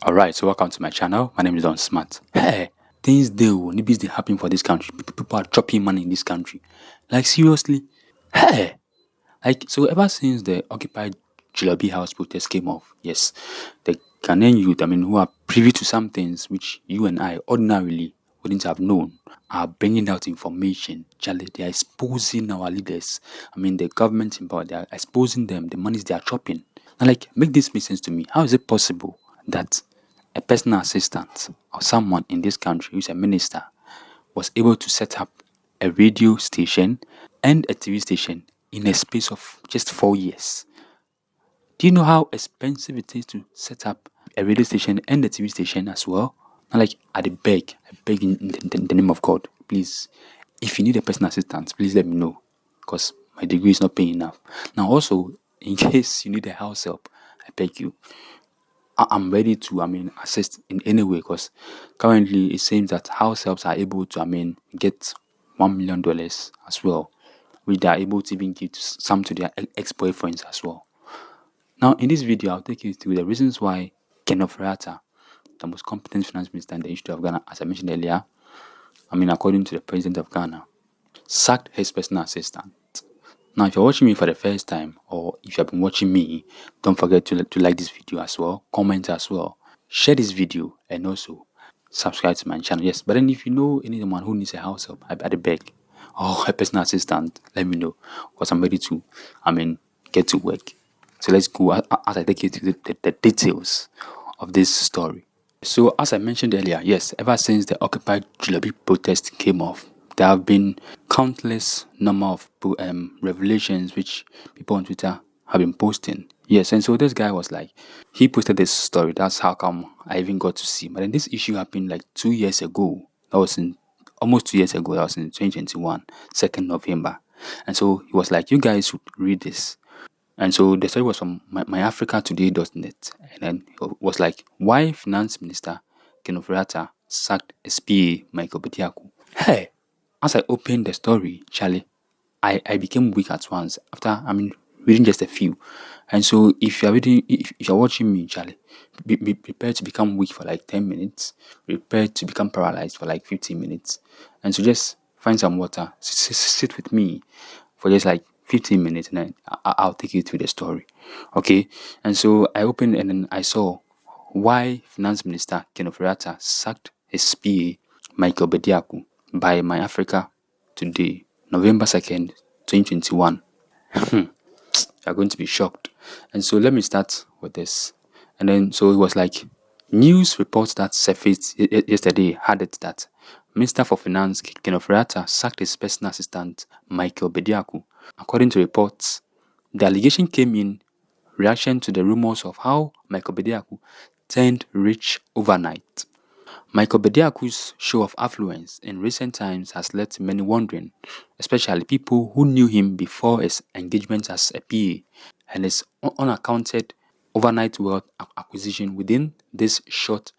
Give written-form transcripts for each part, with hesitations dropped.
Alright, so welcome to my channel. My name is Don Smart. Hey, things nibbies they happen for this country. People are chopping money in this country. Like seriously? Hey! Like so ever since the occupied Chilabi House protest came off, yes, the Ghanaian youth, who are privy to some things which you and I ordinarily wouldn't have known, are bringing out information. Charlie, they are exposing our leaders. The government in power, they are exposing them, the monies they are chopping. And make this make sense to me. How is it possible that a personal assistant or someone in this country who's a minister was able to set up a radio station and a TV station in a space of just 4 years? Do you know how expensive it is to set up a radio station and a TV station as well? And I beg in the name of God, please, if you need a personal assistant, please let me know because my degree is not paying enough. Now, also, in case you need a house help, I beg you, I'm ready to, assist in any way because currently it seems that house helps are able to, get $1 million as well, which they are able to even give some to their ex-boyfriends as well. Now, in this video, I'll take you through the reasons why Ken Ofori-Attah, the most competent finance minister in the history of Ghana, as I mentioned earlier, according to the president of Ghana, sacked his personal assistant. Now, if you're watching me for the first time, or if you have been watching me, don't forget to like this video as well, comment as well, share this video, and also subscribe to my channel. Yes, but then if you know anyone who needs a house help, I beg, or a personal assistant, let me know, because I'm ready to, get to work. So let's go as I take you through the details of this story. So as I mentioned earlier, yes, ever since the Occupy Julabi protest came off, there have been countless number of revelations which people on Twitter have been posting. Yes, and so this guy was like, he posted this story. That's how come I even got to see. But then this issue happened like 2 years ago. That was in almost 2 years ago. That was in 2021, 2nd November. And so he was like, you guys should read this. And so the story was from myafricatoday.net. And then it was like, why Finance Minister Ken Ofori-Attah sacked SPA Michael Bediaku. Hey, as I opened the story, Charlie, I became weak at once after, reading just a few. And so if you're reading, if you're watching me, Charlie, be prepared to become weak for like 10 minutes, prepared to become paralyzed for like 15 minutes. And so just find some water, sit with me for just like 15 minutes, and then I'll take you through the story. Okay? And so I opened and then I saw why Finance Minister Ken Ofori-Attah sacked his PA Michael Bediaku by My Africa Today, November 2nd, 2021. You're going to be shocked. And so let me start with this. And then so it was like news reports that surfaced yesterday had it that Minister for Finance Ken Ofori-Attah sacked his personal assistant Michael Bediaku. According to reports, the allegation came in reaction to the rumors of how Michael Bediaku turned rich overnight. Michael Bediaku's show of affluence in recent times has led many wondering, especially people who knew him before his engagement as a PA and his unaccounted overnight wealth acquisition within this short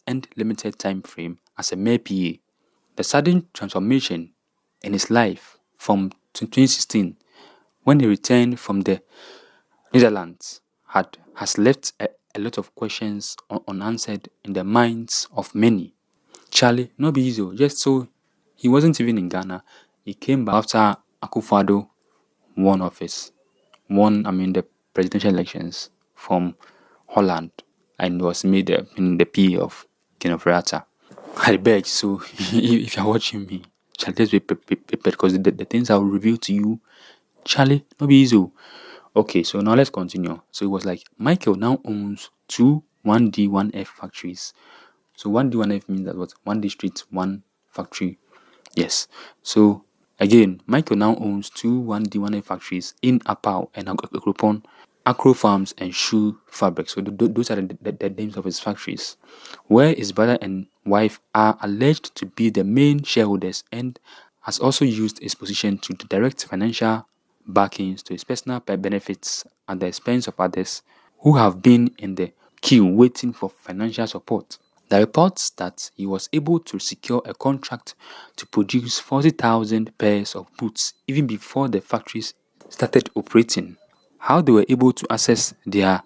and limited time frame as a mere PA. The sudden transformation in his life from 2016, when he returned from the Netherlands, has left a lot of questions unanswered in the minds of many. Charlie, not be easy. Just so he wasn't even in Ghana. He came back after Akufo-Addo the presidential elections from Holland and was made the PA of Ken Ofori-Attah. I beg, so if you're watching me, Charlie, let's be prepared because the things I will reveal to you, Charlie, not be easy. Okay, so now let's continue. So it was like Michael now owns two 1D, 1F factories. So 1D, 1F means that what? 1 district, 1 factory. Yes. So again, Michael now owns two 1D, 1F factories in Apau and Akropon, Acro Farms and Shoe Fabrics. So those are the names of his factories, where his brother and wife are alleged to be the main shareholders and has also used his position to direct financial backings to his personal benefits at the expense of others who have been in the queue waiting for financial support. The reports that he was able to secure a contract to produce 40,000 pairs of boots even before the factories started operating. How they were able to access their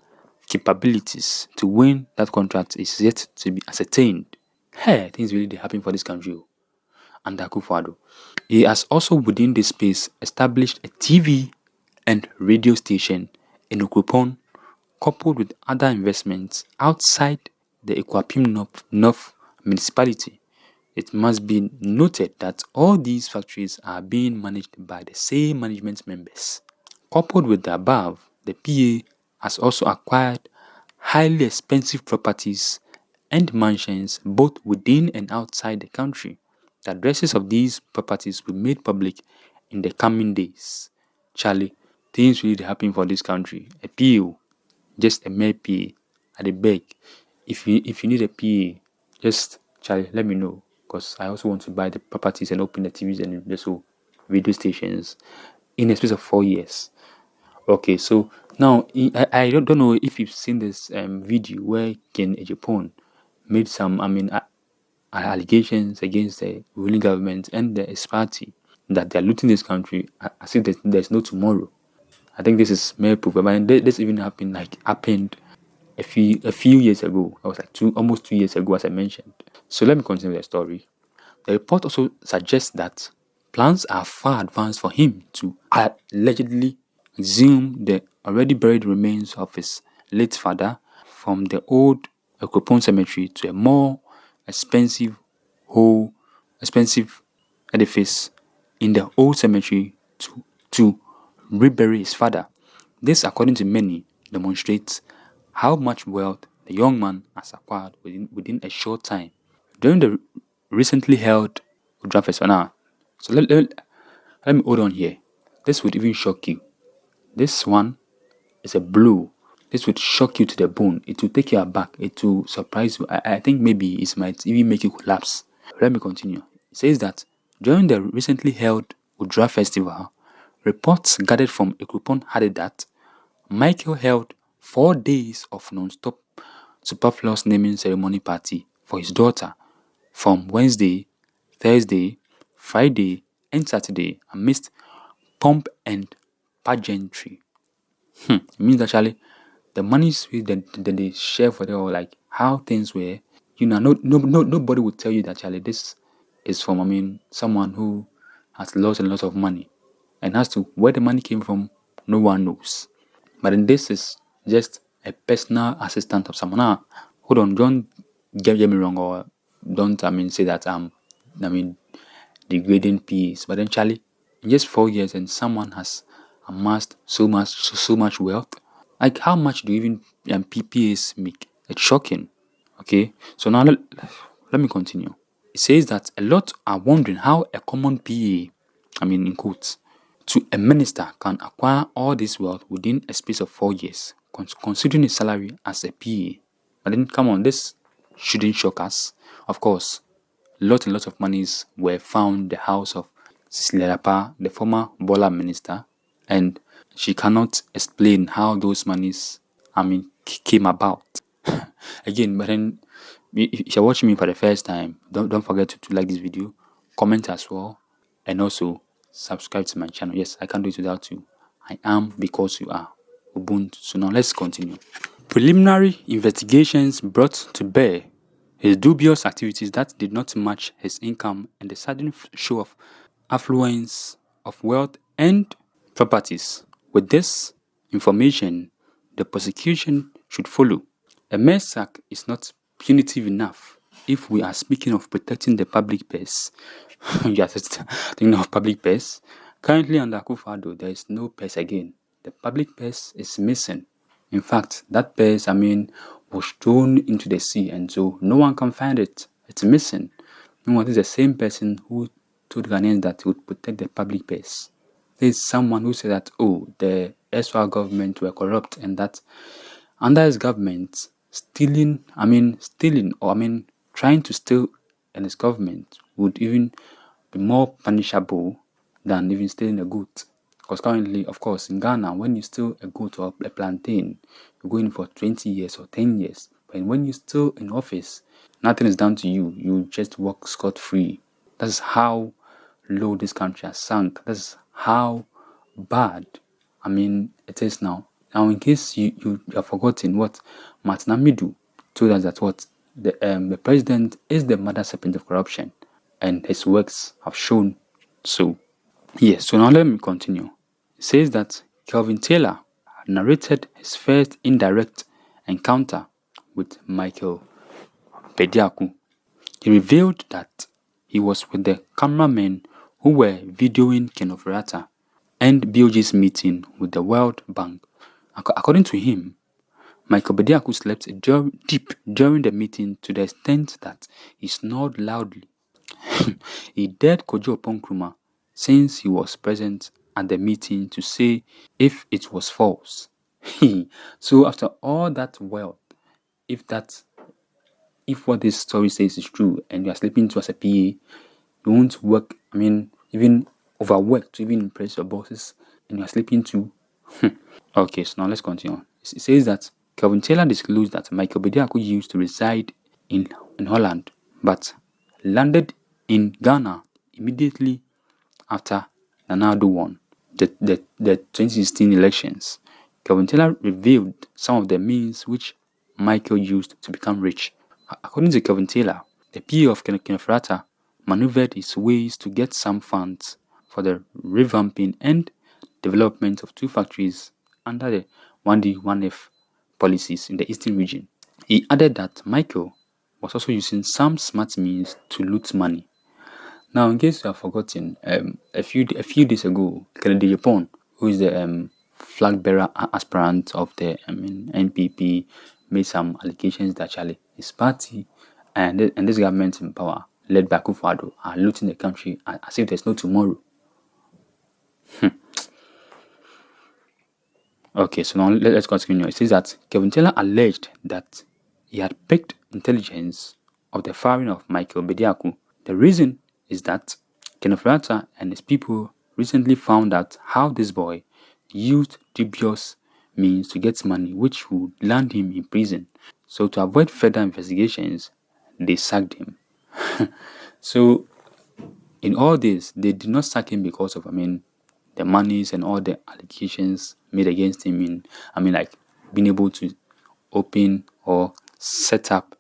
capabilities to win that contract is yet to be ascertained. Hey, things really dey happen for this country. Under Akufo-Addo. He has also within this space established a TV and radio station in Okupon, coupled with other investments outside the Ikuapim North municipality. It must be noted that all these factories are being managed by the same management members. Coupled with the above, the PA has also acquired highly expensive properties and mansions both within and outside the country. The addresses of these properties will be made public in the coming days. Charlie, things really happen for this country. A PO, just a mere PA. I beg. If you need a PA, just Charlie, let me know. Because I also want to buy the properties and open the TVs and also radio stations in a space of 4 years. Okay, so now I don't know if you've seen this video where Ken Ejapon made some allegations against the ruling government and the ex party that they're looting this country as if there's no tomorrow. I think this is mere proof. I mean, this even happened a few years ago. I was like almost 2 years ago, as I mentioned. So let me continue the story. The report also suggests that plans are far advanced for him to allegedly exhume the already buried remains of his late father from the old Ekropon cemetery to a more expensive edifice in the old cemetery to rebury his father. This, according to many, demonstrates how much wealth the young man has acquired within a short time. During the recently held Udra Festival, now, so let me hold on here. This would even shock you. This one is a blow. This would shock you to the bone. It will take you aback. It will surprise you. I think maybe it might even make you collapse. Let me continue. It says that during the recently held Udra Festival, reports gathered from Ekropon had that Michael held 4 days of non-stop superfluous naming ceremony party for his daughter from Wednesday, Thursday, Friday, and Saturday amidst pomp and pageantry. It means actually the monies that they share for them, or like how things were, nobody would tell you that actually this is from someone who has lost a lot of money, and as to where the money came from, no one knows. But then this is just a personal assistant of someone. Now, hold on, don't get me wrong, or don't say that degrading peace. But then Charlie, in just 4 years, and someone has amassed so much wealth. Like, how much do even PPAs make? It's shocking. Okay, so now let me continue. It says that a lot are wondering how a common PA, in quotes, to a minister can acquire all this wealth within a space of 4 years, considering his salary as a PA. But then, come on, this shouldn't shock us. Of course, lots and lots of monies were found in the house of Cecilia Lapa, the former Bola minister, and she cannot explain how those monies, came about. Again, but then, if you're watching me for the first time, don't forget to like this video, comment as well, and also subscribe to my channel. Yes, I can't do it without you. I am because you are. Ubuntu. So now let's continue. Preliminary investigations brought to bear his dubious activities that did not match his income and the sudden show of affluence of wealth and properties. With this information, the prosecution should follow. A mere sack is not punitive enough if we are speaking of protecting the public purse. Yes, thinking of public purse. Currently under Akufo-Addo, there is no purse again. The public purse is missing. In fact, that purse, was thrown into the sea, and so no one can find it. It's missing. Meanwhile, this is the same person who told Ghanaians that he would protect the public purse. There is someone who said that, the SR government were corrupt, and that under his government, stealing or trying to steal in his government would even be more punishable than even stealing a goat. Because currently, of course, in Ghana, when you steal a goat or a plantain, you're going for 20 years or 10 years. But when you steal in office, nothing is done to you. You just walk scot-free. That's how low this country has sunk. That's how bad, it is now. Now, in case you have forgotten, what Martin Amidu told us that what the president is the mother serpent of corruption, and his works have shown so. Yes, so now let me continue. It says that Kelvin Taylor narrated his first indirect encounter with Michael Bediaku. He revealed that he was with the cameramen who were videoing Ken Ofori-Attah and BOG's meeting with the World Bank. According to him, Michael Bediaku slept deep during the meeting to the extent that he snored loudly. He dared Kojo Nkrumah, since he was present at the meeting, to say if it was false. So after all that wealth, if what this story says is true and you are sleeping to as a PA, you won't work, even overwork to even impress your bosses, and you are sleeping too. Okay, so now let's continue. It says that Kelvin Taylor disclosed that Michael Bediaku used to reside in Holland, but landed in Ghana immediately after Nana Addo won the 2016 elections. Kelvin Taylor revealed some of the means which Michael used to become rich. According to Kelvin Taylor, the PA of Ken Ofori-Attah maneuvered his ways to get some funds for the revamping and development of 2 factories under the 1D 1F policies in the eastern region. He added that Michael was also using some smart means to loot money. Now, in case you have forgotten, a few days ago, Kennedy Japan, who is the flag bearer aspirant of the NPP, made some allegations that Charlie, his party, and this government in power, led by Akufo-Addo, are looting the country as if there's no tomorrow. Okay, so now let's continue. It says that Kelvin Taylor alleged that he had picked intelligence of the firing of Michael Bediaku. The reason is that Ken Ofori-Attah and his people recently found out how this boy used dubious means to get money which would land him in prison. So to avoid further investigations, they sacked him. So in all this, they did not sack him because of, the monies and all the allegations made against him like being able to open or set up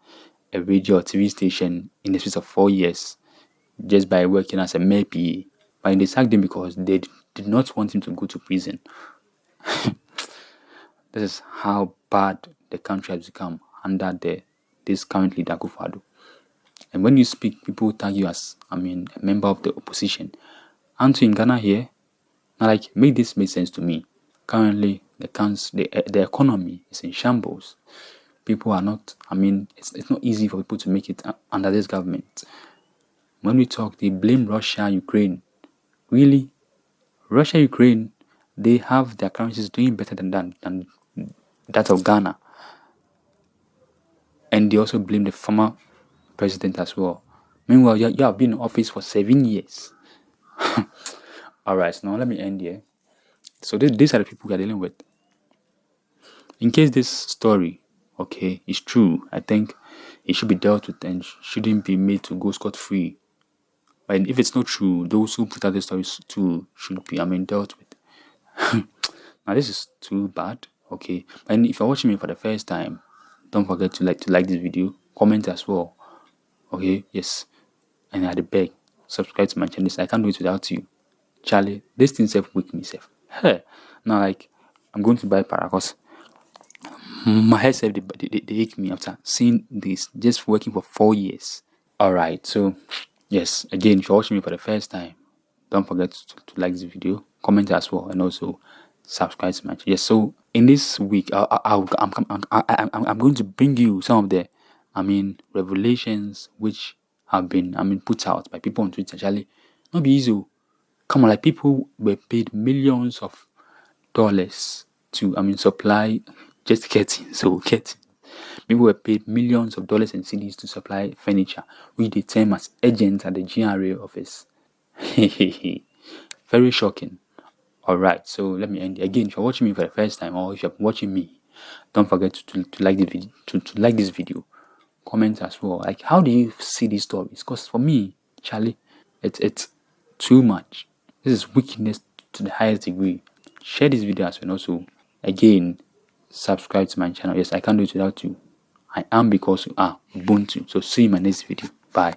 a radio or TV station in the space of 4 years just by working as a mayor PA. But they sacked him because they did not want him to go to prison. This is how bad the country has become under this current leader Akufo-Addo. And when you speak, people tag you as a member of the opposition. Aren't you in Ghana here? Now, make this make sense to me. Currently, the economy is in shambles. People are not. It's not easy for people to make it under this government. When we talk, they blame Russia, Ukraine. Really, Russia, Ukraine, they have their currencies doing better than that of Ghana, and they also blame the former president as well. Meanwhile, you have been in office for 7 years. Alright, so now let me end here. So these are the people we are dealing with. In case this story, is true, I think it should be dealt with and shouldn't be made to go scot-free. But if it's not true, those who put out the stories too should be, dealt with. Now this is too bad, okay? And if you're watching me for the first time, don't forget to like this video, comment as well, okay? Yes, and I beg, subscribe to my channel. I can't do it without you. Charlie, this thing self weak me self. Hey, now I'm going to buy Paracos. My head self they ache me after seeing this, just working for 4 years. Alright, so yes, again, if you're watching me for the first time, don't forget to like this video, comment as well, and also subscribe to my channel. Yes, so in this week, I'm going to bring you some of the revelations which have been put out by people on Twitter. Charlie, not be easy. Come on, people were paid millions of dollars to supply just getting. People were paid millions of dollars in CDs to supply furniture, which they term as agents at the GRA office. Very shocking. Alright, so let me end. Again, if you're watching me for the first time, or if you're watching me, don't forget to like the video, to like this video. Comment as well. How do you see these stories? Because for me, Charlie, it's too much. This is wickedness to the highest degree. Share this video as well, and also Again, subscribe to my channel. Yes, I can't do it without you. I am because you are. Ubuntu. So see you in my next video. Bye.